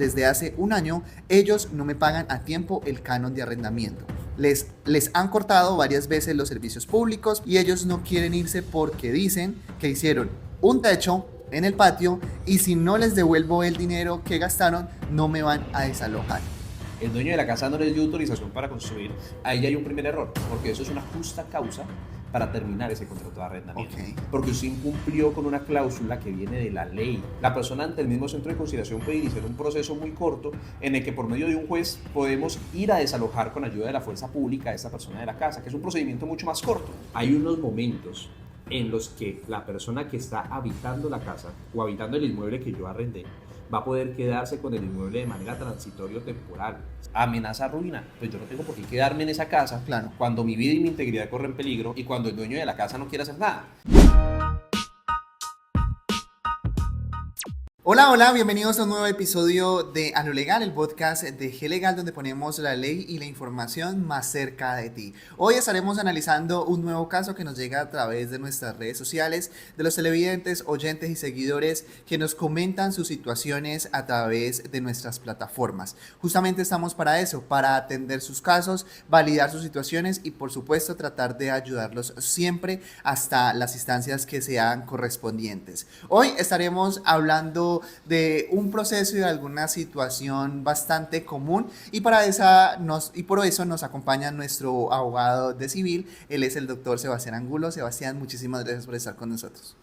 Desde hace un año, ellos no me pagan a tiempo el canon de arrendamiento. Les han cortado varias veces los servicios públicos y ellos no quieren irse porque dicen que hicieron un techo en el patio y si no les devuelvo el dinero que gastaron, no me van a desalojar. El dueño de la casa no les dio autorización para construir, ahí hay un primer error, porque eso es una justa causa para terminar ese contrato de arrendamiento. Okay. Porque usted incumplió con una cláusula que viene de la ley. La persona ante el mismo centro de conciliación puede iniciar un proceso muy corto en el que por medio de un juez podemos ir a desalojar con ayuda de la fuerza pública a esta persona de la casa, que es un procedimiento mucho más corto. Hay unos momentos en los que la persona que está habitando la casa o habitando el inmueble que yo arrendé va a poder quedarse con el inmueble de manera transitoria o temporal. Amenaza ruina, pues yo no tengo por qué quedarme en esa casa, claro, cuando mi vida y mi integridad corren peligro y cuando el dueño de la casa no quiere hacer nada. Hola, hola, bienvenidos a un nuevo episodio de A lo Legal, el podcast de G Legal, donde ponemos la ley y la información más cerca de ti. Hoy estaremos analizando un nuevo caso que nos llega a través de nuestras redes sociales, de los televidentes, oyentes y seguidores que nos comentan sus situaciones a través de nuestras plataformas. Justamente estamos para eso, para atender sus casos, validar sus situaciones y por supuesto tratar de ayudarlos siempre hasta las instancias que sean correspondientes. Hoy estaremos hablando de un proceso y de alguna situación bastante común y por eso nos acompaña nuestro abogado de civil. Él es el doctor Sebastián Angulo. Sebastián, muchísimas gracias por estar con nosotros.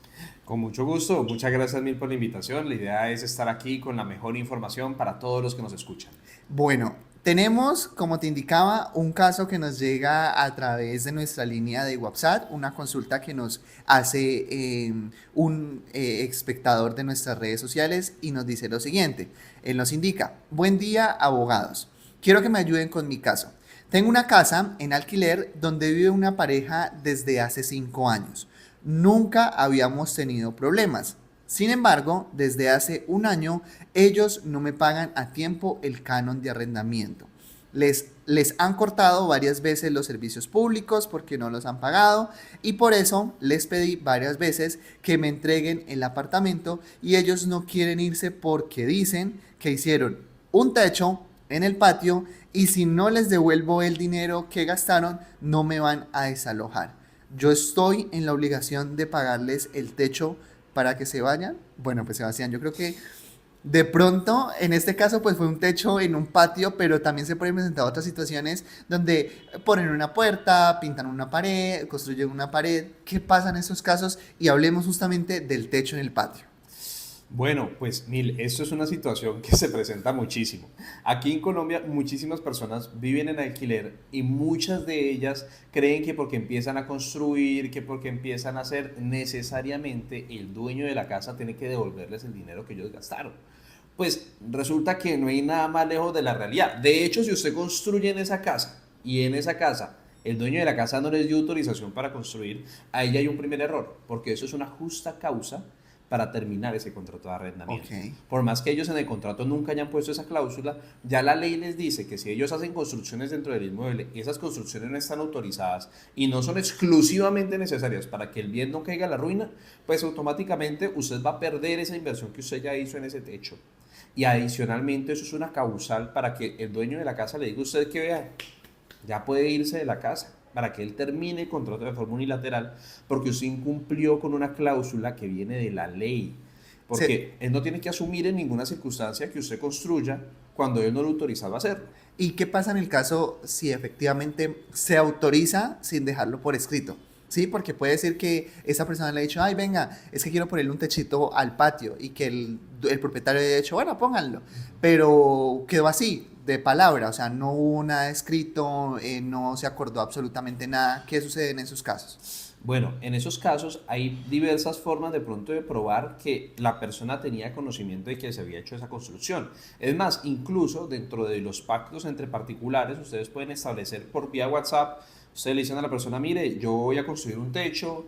Con mucho gusto, muchas gracias mil por la invitación. La idea es estar aquí con la mejor información para todos los que nos escuchan. Bueno, tenemos, como te indicaba, un caso que nos llega a través de nuestra línea de WhatsApp, una consulta que nos hace un espectador de nuestras redes sociales y nos dice lo siguiente. Él nos indica: buen día, abogados. Quiero que me ayuden con mi caso. Tengo una casa en alquiler donde vive una pareja desde hace 5 años. Nunca habíamos tenido problemas. Sin embargo, desde hace un año, ellos no me pagan a tiempo el canon de arrendamiento. Les han cortado varias veces los servicios públicos porque no los han pagado y por eso les pedí varias veces que me entreguen el apartamento y ellos no quieren irse porque dicen que hicieron un techo en el patio y si no les devuelvo el dinero que gastaron, no me van a desalojar. Yo estoy en la obligación de pagarles el techo para que se vayan. Bueno, pues Sebastián, yo creo que de pronto, en este caso, pues fue un techo en un patio, pero también se pueden presentar otras situaciones donde ponen una puerta, pintan una pared, construyen una pared. ¿Qué pasa en esos casos? Y hablemos justamente del techo en el patio. Bueno, pues Mil, esto es una situación que se presenta muchísimo. Aquí en Colombia muchísimas personas viven en alquiler y muchas de ellas creen que porque empiezan a construir, que porque empiezan a hacer, necesariamente el dueño de la casa tiene que devolverles el dinero que ellos gastaron. Pues resulta que no hay nada más lejos de la realidad. De hecho, si usted construye en esa casa y en esa casa el dueño de la casa no les dio autorización para construir, ahí ya hay un primer error, porque eso es una justa causa para terminar ese contrato de arrendamiento. Okay. Por más que ellos en el contrato nunca hayan puesto esa cláusula, ya la ley les dice que si ellos hacen construcciones dentro del inmueble y esas construcciones no están autorizadas y no son exclusivamente necesarias para que el bien no caiga a la ruina, pues automáticamente usted va a perder esa inversión que usted ya hizo en ese techo. Y adicionalmente eso es una causal para que el dueño de la casa le diga a usted que vea, ya puede irse de la casa, para que él termine el contrato de forma unilateral, porque usted incumplió con una cláusula que viene de la ley. Porque él no tiene que asumir en ninguna circunstancia que usted construya cuando él no lo autorizaba a hacerlo. ¿Y qué pasa en el caso si efectivamente se autoriza sin dejarlo por escrito? Sí, porque puede decir que esa persona le ha dicho, ay, venga, es que quiero ponerle un techito al patio y que el propietario le ha dicho, bueno, pónganlo, pero quedó así, de palabra, o sea, no hubo nada escrito, no se acordó absolutamente nada. ¿Qué sucede en esos casos? Bueno, en esos casos hay diversas formas de pronto de probar que la persona tenía conocimiento de que se había hecho esa construcción. Es más, incluso dentro de los pactos entre particulares, ustedes pueden establecer por vía WhatsApp, ustedes le dicen a la persona, mire, yo voy a construir un techo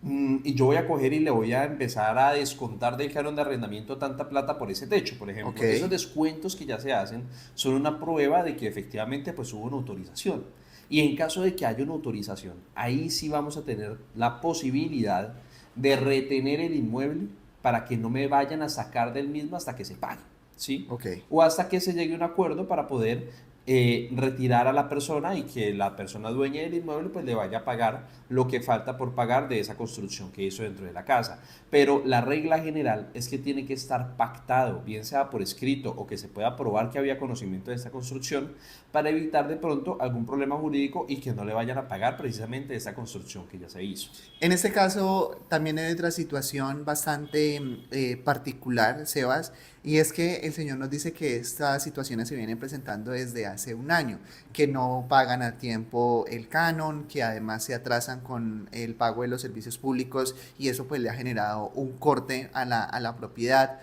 y yo voy a coger y le voy a empezar a descontar del canon de arrendamiento tanta plata por ese techo, por ejemplo. Okay. Esos descuentos que ya se hacen son una prueba de que efectivamente pues hubo una autorización. Y en caso de que haya una autorización, ahí sí vamos a tener la posibilidad de retener el inmueble para que no me vayan a sacar del mismo hasta que se pague. ¿sí? Ok. O hasta que se llegue a un acuerdo para poder retirar a la persona y que la persona dueña del inmueble pues le vaya a pagar lo que falta por pagar de esa construcción que hizo dentro de la casa. Pero la regla general es que tiene que estar pactado, bien sea por escrito o que se pueda probar que había conocimiento de esta construcción para evitar de pronto algún problema jurídico y que no le vayan a pagar precisamente esa construcción que ya se hizo. En este caso también hay otra situación bastante particular, Sebas, y es que el señor nos dice que estas situaciones se vienen presentando desde hace un año, que no pagan a tiempo el canon, que además se atrasan con el pago de los servicios públicos y eso pues le ha generado un corte a la propiedad.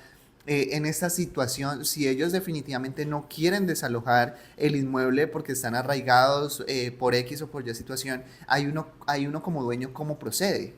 En esta situación, si ellos definitivamente no quieren desalojar el inmueble porque están arraigados por X o por Y situación, hay uno como dueño, ¿cómo procede?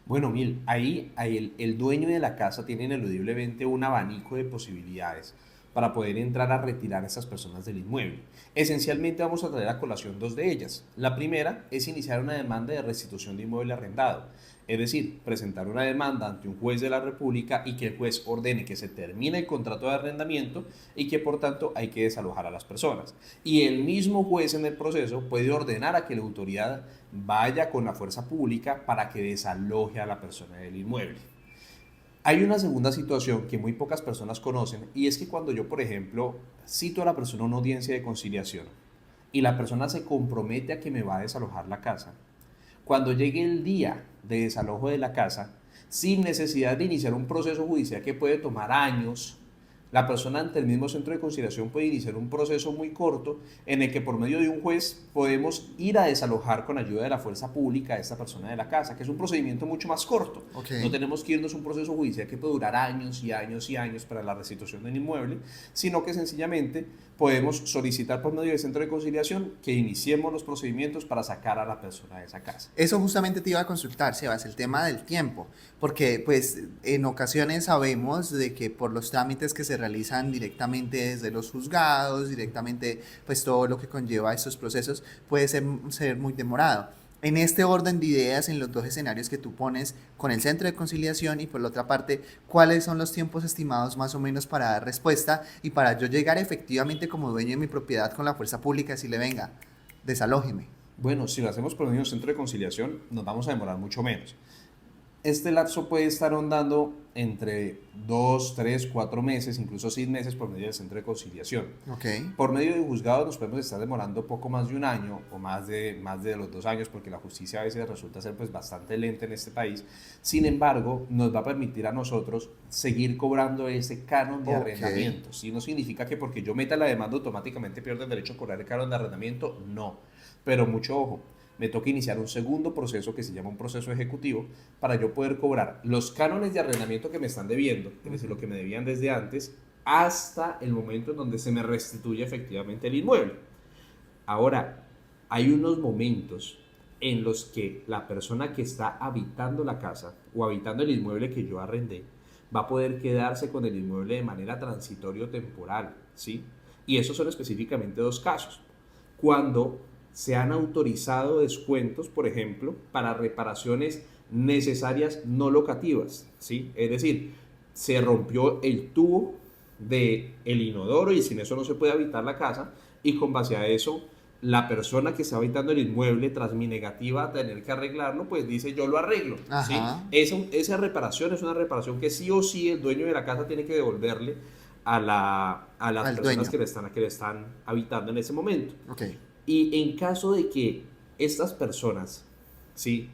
Bueno, Mil, ahí el dueño de la casa tiene ineludiblemente un abanico de posibilidades para poder entrar a retirar a esas personas del inmueble. Esencialmente vamos a traer a colación dos de ellas. La primera es iniciar una demanda de restitución de inmueble arrendado, es decir, presentar una demanda ante un juez de la República y que el juez ordene que se termine el contrato de arrendamiento y que por tanto hay que desalojar a las personas. Y el mismo juez en el proceso puede ordenar a que la autoridad vaya con la fuerza pública para que desaloje a la persona del inmueble. Hay una segunda situación que muy pocas personas conocen y es que cuando yo, por ejemplo, cito a la persona a una audiencia de conciliación y la persona se compromete a que me va a desalojar la casa, cuando llegue el día de desalojo de la casa, sin necesidad de iniciar un proceso judicial que puede tomar años, la persona ante el mismo centro de conciliación puede iniciar un proceso muy corto en el que por medio de un juez podemos ir a desalojar con ayuda de la fuerza pública a esta persona de la casa, que es un procedimiento mucho más corto. Ok. No tenemos que irnos a un proceso judicial que puede durar años y años y años para la restitución del inmueble, sino que sencillamente podemos solicitar por medio del centro de conciliación que iniciemos los procedimientos para sacar a la persona de esa casa. Eso justamente te iba a consultar, Sebas, el tema del tiempo, porque pues en ocasiones sabemos de que por los trámites que se realizan directamente desde los juzgados, directamente pues todo lo que conlleva estos procesos puede ser muy demorado. En este orden de ideas, en los dos escenarios que tú pones con el centro de conciliación y por la otra parte, ¿cuáles son los tiempos estimados más o menos para dar respuesta y para yo llegar efectivamente como dueño de mi propiedad con la fuerza pública y decirle, venga, desalójeme? Bueno, si lo hacemos por medio de un centro de conciliación, nos vamos a demorar mucho menos. Este lapso puede estar rondando entre 2, 3, 4 meses, incluso 6 meses por medio del centro de conciliación. Ok, Por medio de un juzgado nos podemos estar demorando poco más de un año o más de los 2 años, porque la justicia a veces resulta ser pues bastante lenta en este país. Sin embargo, nos va a permitir a nosotros seguir cobrando ese canon de ok. arrendamiento. ¿Sí? No significa que porque yo meta la demanda automáticamente pierdo el derecho a cobrar el canon de arrendamiento, no. Pero mucho ojo, me toca iniciar un segundo proceso que se llama un proceso ejecutivo para yo poder cobrar los cánones de arrendamiento que me están debiendo, es decir, lo que me debían desde antes, hasta el momento en donde se me restituye efectivamente el inmueble. Ahora, hay unos momentos en los que la persona que está habitando la casa o habitando el inmueble que yo arrendé va a poder quedarse con el inmueble de manera transitorio temporal, ¿sí? Y esos son específicamente dos casos. Cuando se han autorizado descuentos, por ejemplo, para reparaciones necesarias no locativas, ¿sí? Es decir, se rompió el tubo del inodoro y sin eso no se puede habitar la casa y con base a eso la persona que está habitando el inmueble tras mi negativa a tener que arreglarlo, pues dice yo lo arreglo, ¿sí? Ajá. Esa reparación es una reparación que sí o sí el dueño de la casa tiene que devolverle a las Al personas dueño. que le están habitando en ese momento. Ok. Y en caso de que estas personas, ¿sí?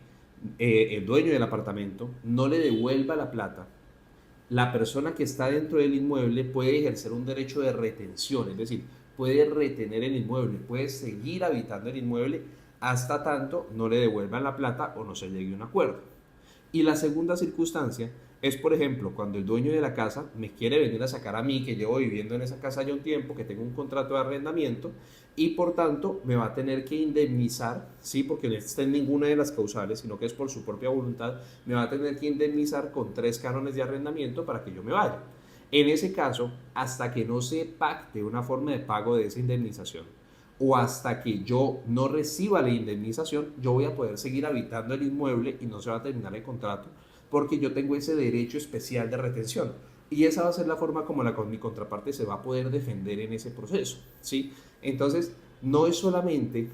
El dueño del apartamento no le devuelva la plata, la persona que está dentro del inmueble puede ejercer un derecho de retención, es decir, puede retener el inmueble, puede seguir habitando el inmueble hasta tanto no le devuelvan la plata o no se llegue a un acuerdo. Y la segunda circunstancia es, por ejemplo, cuando el dueño de la casa me quiere venir a sacar a mí, que llevo viviendo en esa casa ya un tiempo, que tengo un contrato de arrendamiento, y por tanto me va a tener que indemnizar, sí, porque no está en ninguna de las causales, sino que es por su propia voluntad, me va a tener que indemnizar con 3 cánones de arrendamiento para que yo me vaya. En ese caso, hasta que no se pacte una forma de pago de esa indemnización, o hasta que yo no reciba la indemnización, yo voy a poder seguir habitando el inmueble y no se va a terminar el contrato porque yo tengo ese derecho especial de retención. Y esa va a ser la forma como mi contraparte se va a poder defender en ese proceso, ¿sí? Entonces, no es solamente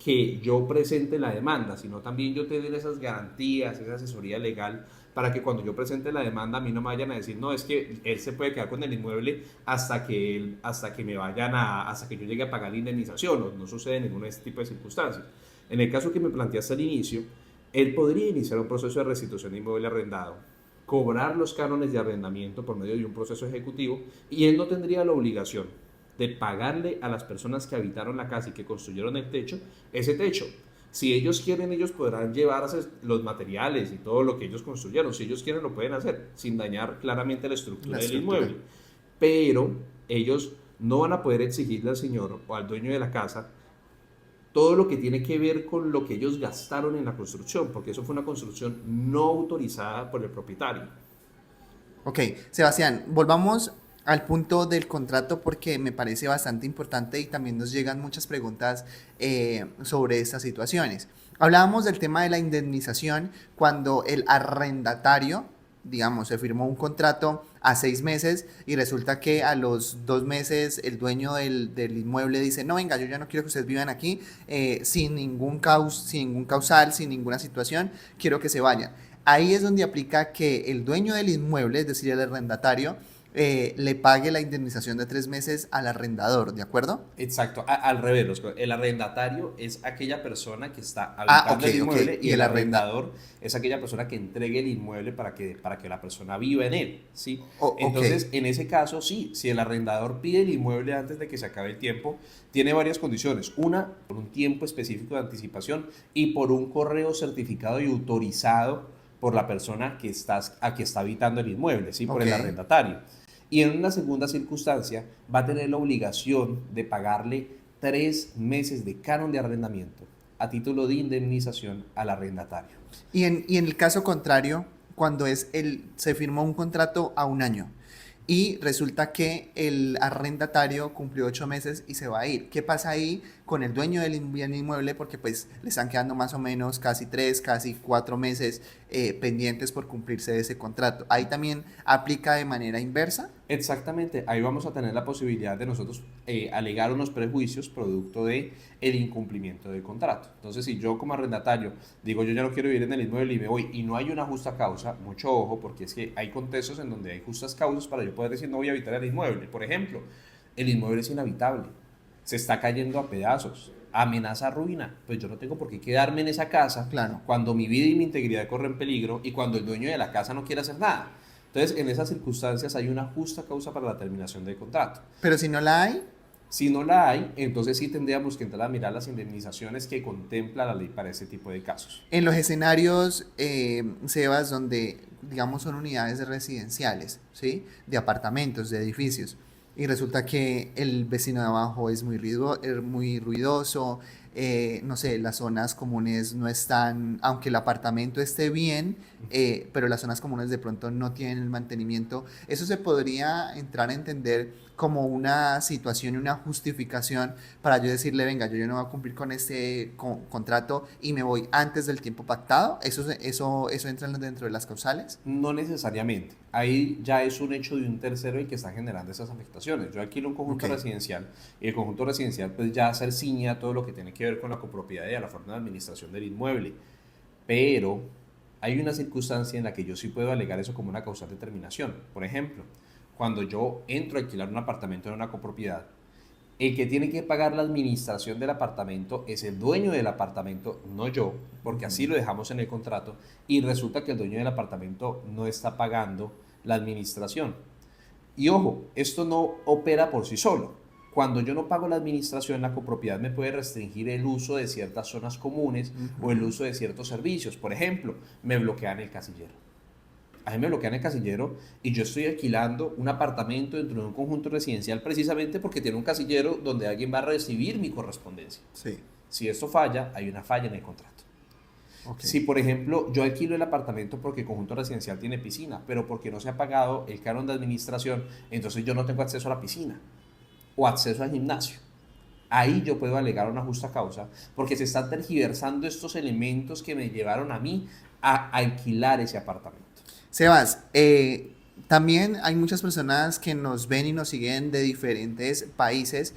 que yo presente la demanda, sino también yo tener esas garantías, esa asesoría legal, para que cuando yo presente la demanda a mí no me vayan a decir, no, es que él se puede quedar con el inmueble hasta que me vayan hasta que yo llegue a pagar la indemnización, o no sucede ningún de este tipo de circunstancias. En el caso que me planteaste al inicio, él podría iniciar un proceso de restitución de inmueble arrendado, cobrar los cánones de arrendamiento por medio de un proceso ejecutivo, y él no tendría la obligación de pagarle a las personas que habitaron la casa y que construyeron el techo, ese techo. Si ellos quieren, ellos podrán llevarse los materiales y todo lo que ellos construyeron. Si ellos quieren, lo pueden hacer sin dañar claramente la estructura del inmueble. Pero ellos no van a poder exigirle al señor o al dueño de la casa todo lo que tiene que ver con lo que ellos gastaron en la construcción, porque eso fue una construcción no autorizada por el propietario. Ok, Sebastián, volvamos al punto del contrato porque me parece bastante importante y también nos llegan muchas preguntas sobre estas situaciones. Hablábamos del tema de la indemnización cuando el arrendatario, digamos, se firmó un contrato a 6 meses y resulta que a los 2 meses el dueño del inmueble dice, no, venga, yo ya no quiero que ustedes vivan aquí sin ningún causal, sin ninguna situación, quiero que se vayan. Ahí es donde aplica que el dueño del inmueble, es decir, el arrendatario, le pague la indemnización de 3 meses al arrendador, ¿de acuerdo? Exacto, al revés, el arrendatario es aquella persona que está Ah, habitando el inmueble, ok. y el arrendador es aquella persona que entregue el inmueble para que la persona viva en él, ¿sí? Ok. Entonces, en ese caso, sí, si el arrendador pide el inmueble antes de que se acabe el tiempo, tiene varias condiciones. Una, por un tiempo específico de anticipación y por un correo certificado y autorizado por la persona que está habitando el inmueble, ¿sí? Por Ok. el arrendatario. Y en una segunda circunstancia va a tener la obligación de pagarle 3 meses de canon de arrendamiento a título de indemnización al arrendatario. Y en el caso contrario, cuando se firmó un contrato a un año y resulta que el arrendatario cumplió 8 meses y se va a ir. ¿Qué pasa ahí con el dueño del bien inmueble? Porque pues le están quedando más o menos casi 3, casi 4 meses pendientes por cumplirse de ese contrato. Ahí también aplica de manera inversa. Exactamente, ahí vamos a tener la posibilidad de nosotros alegar unos prejuicios producto de el incumplimiento del contrato. Entonces, si yo como arrendatario digo yo ya no quiero vivir en el inmueble y me voy y no hay una justa causa, mucho ojo, porque es que hay contextos en donde hay justas causas para yo poder decir no voy a habitar el inmueble. Por ejemplo, el inmueble es inhabitable, se está cayendo a pedazos, amenaza ruina, pues yo no tengo por qué quedarme en esa casa Claro. cuando mi vida y mi integridad corren peligro y cuando el dueño de la casa no quiere hacer nada. Entonces, en esas circunstancias hay una justa causa para la terminación del contrato. Pero si no la hay, Si no la hay, entonces sí tendríamos que entrar a mirar las indemnizaciones que contempla la ley para ese tipo de casos. en los escenarios, Sebas, donde, digamos, son unidades residenciales, ¿sí? De apartamentos, de edificios, y resulta que el vecino de abajo es muy ruidoso, no sé, las zonas comunes no están, aunque el apartamento esté bien, pero las zonas comunes de pronto no tienen el mantenimiento. Eso se podría entrar a entender como una situación y una justificación para yo decirle, venga, yo no voy a cumplir con este contrato y me voy antes del tiempo pactado. Eso entra dentro de las causales. No necesariamente. Ahí ya es un hecho de un tercero el que está generando esas afectaciones. Yo alquilo un conjunto Ok. residencial y el conjunto residencial pues ya se ciña todo lo que tiene que ver con la copropiedad y a la forma de administración del inmueble. Pero hay una circunstancia en la que yo sí puedo alegar eso como una causal de terminación. Por ejemplo, cuando yo entro a alquilar un apartamento en una copropiedad, el que tiene que pagar la administración del apartamento es el dueño del apartamento, no yo, porque así lo dejamos en el contrato, y resulta que el dueño del apartamento no está pagando la administración. Y ojo, esto no opera por sí solo. Cuando yo no pago la administración, la copropiedad me puede restringir el uso de ciertas zonas comunes o el Ujú. uso de ciertos servicios. Por ejemplo, me bloquean el casillero. A mí me bloquean el casillero y yo estoy alquilando un apartamento dentro de un conjunto residencial precisamente porque tiene un casillero donde alguien va a recibir mi correspondencia. Sí. Si esto falla, hay una falla en el contrato. Ok. Si, por ejemplo, yo alquilo el apartamento porque el conjunto residencial tiene piscina, pero porque no se ha pagado el canon de administración, entonces yo no tengo acceso a la piscina o acceso al gimnasio. Ahí yo puedo alegar una justa causa porque se están tergiversando estos elementos que me llevaron a mí a alquilar ese apartamento. Sebas, También hay muchas personas que nos ven y nos siguen de diferentes países,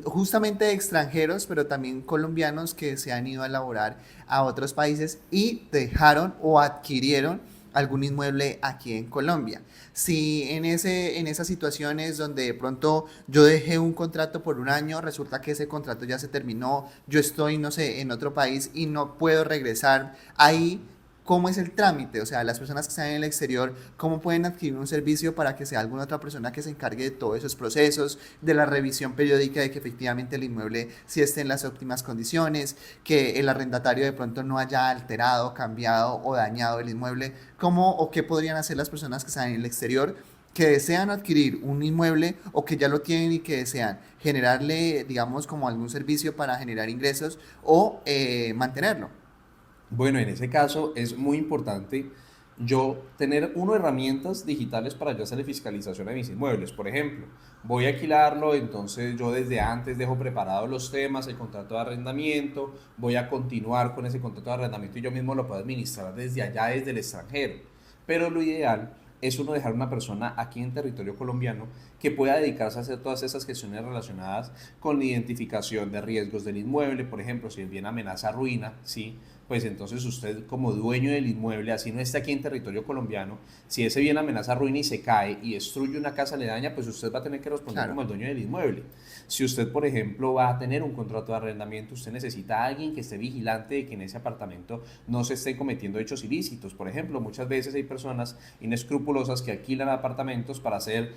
justamente extranjeros, pero también colombianos que se han ido a laborar a otros países y dejaron o adquirieron algún inmueble aquí en Colombia. Si en esas situaciones donde de pronto yo dejé un contrato por un año, resulta que ese contrato ya se terminó, yo estoy, no sé, en otro país y no puedo regresar ahí. ¿Cómo es el trámite? O sea, las personas que están en el exterior, ¿cómo pueden adquirir un servicio para que sea alguna otra persona que se encargue de todos esos procesos, de la revisión periódica de que efectivamente el inmueble sí esté en las óptimas condiciones, que el arrendatario de pronto no haya alterado, cambiado o dañado el inmueble? ¿Cómo o qué podrían hacer las personas que están en el exterior que desean adquirir un inmueble o que ya lo tienen y que desean generarle, digamos, como algún servicio para generar ingresos o mantenerlo? Bueno, en ese caso es muy importante yo tener herramientas digitales para yo hacerle fiscalización a mis inmuebles. Por ejemplo, voy a alquilarlo, entonces yo desde antes dejo preparados los temas, el contrato de arrendamiento, voy a continuar con ese contrato de arrendamiento y yo mismo lo puedo administrar desde allá, desde el extranjero. Pero lo ideal es uno dejar una persona aquí en territorio colombiano que pueda dedicarse a hacer todas esas gestiones relacionadas con la identificación de riesgos del inmueble. Por ejemplo, si el bien amenaza ruina, ¿sí? Pues entonces usted como dueño del inmueble, así no esté aquí en territorio colombiano, si ese bien amenaza ruina y se cae y destruye una casa aledaña, pues usted va a tener que responder Claro. como el dueño del inmueble. Si usted, por ejemplo, va a tener un contrato de arrendamiento, usted necesita a alguien que esté vigilante de que en ese apartamento no se estén cometiendo hechos ilícitos. Por ejemplo, muchas veces hay personas inescrupulosas que alquilan apartamentos para hacer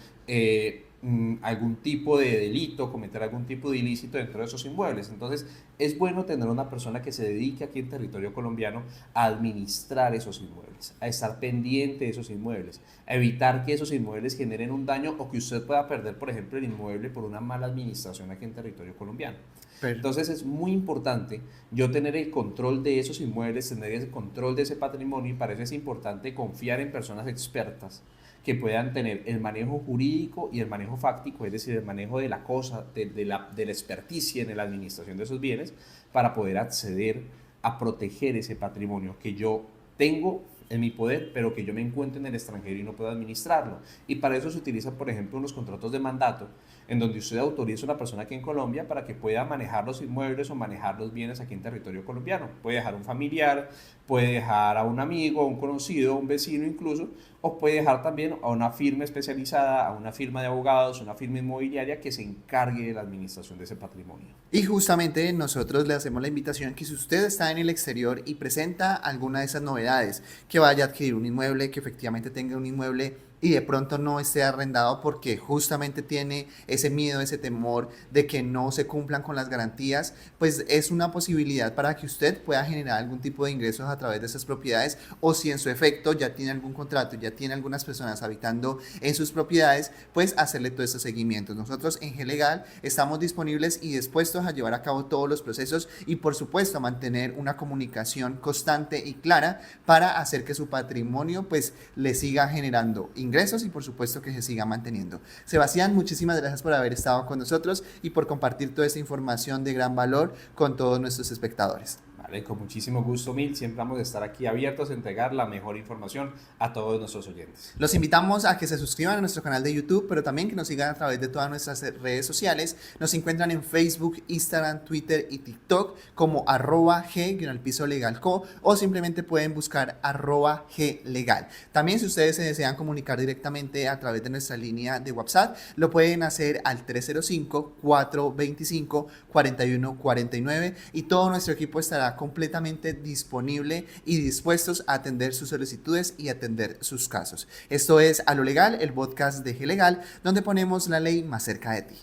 algún tipo de delito, cometer algún tipo de ilícito dentro de esos inmuebles. Entonces, es bueno tener una persona que se dedique aquí en territorio colombiano a administrar esos inmuebles, a estar pendiente de esos inmuebles, a evitar que esos inmuebles generen un daño o que usted pueda perder, por ejemplo, el inmueble por una mala administración aquí en territorio colombiano. Per- Entonces es muy importante yo tener el control de esos inmuebles, tener el control de ese patrimonio, y para eso es importante confiar en personas expertas que puedan tener el manejo jurídico y el manejo fáctico, es decir, el manejo de la cosa, de la experticia en la administración de esos bienes, para poder acceder a proteger ese patrimonio que yo tengo en mi poder, pero que yo me encuentro en el extranjero y no puedo administrarlo. Y para eso se utilizan, por ejemplo, unos contratos de mandato, en donde usted autoriza a una persona aquí en Colombia para que pueda manejar los inmuebles o manejar los bienes aquí en territorio colombiano. Puede dejar un familiar, puede dejar a un amigo, a un conocido, a un vecino incluso, o puede dejar también a una firma especializada, a una firma de abogados, una firma inmobiliaria que se encargue de la administración de ese patrimonio. Y justamente nosotros le hacemos la invitación que si usted está en el exterior y presenta alguna de esas novedades, que vaya a adquirir un inmueble, que efectivamente tenga un inmueble y de pronto no esté arrendado porque justamente tiene ese miedo, ese temor de que no se cumplan con las garantías, pues es una posibilidad para que usted pueda generar algún tipo de ingresos a través de esas propiedades, o si en su efecto ya tiene algún contrato, ya tiene algunas personas habitando en sus propiedades, pues hacerle todos estos seguimientos. Nosotros en G-Legal estamos disponibles y dispuestos a llevar a cabo todos los procesos y por supuesto mantener una comunicación constante y clara para hacer que su patrimonio pues le siga generando ingresos y por supuesto que se siga manteniendo. Sebastián, muchísimas gracias por haber estado con nosotros y por compartir toda esta información de gran valor con todos nuestros espectadores. Vale, con muchísimo gusto, Mil. Siempre vamos a estar aquí abiertos a entregar la mejor información a todos nuestros oyentes. Los invitamos a que se suscriban a nuestro canal de YouTube, pero también que nos sigan a través de todas nuestras redes sociales. Nos encuentran en Facebook, Instagram, Twitter y TikTok como @g_legalco, o simplemente pueden buscar @glegal. También si ustedes se desean comunicar directamente a través de nuestra línea de WhatsApp, lo pueden hacer al 305-425-4149 y todo nuestro equipo estará completamente disponible y dispuestos a atender sus solicitudes y atender sus casos. Esto es A lo Legal, el podcast de G Legal, donde ponemos la ley más cerca de ti.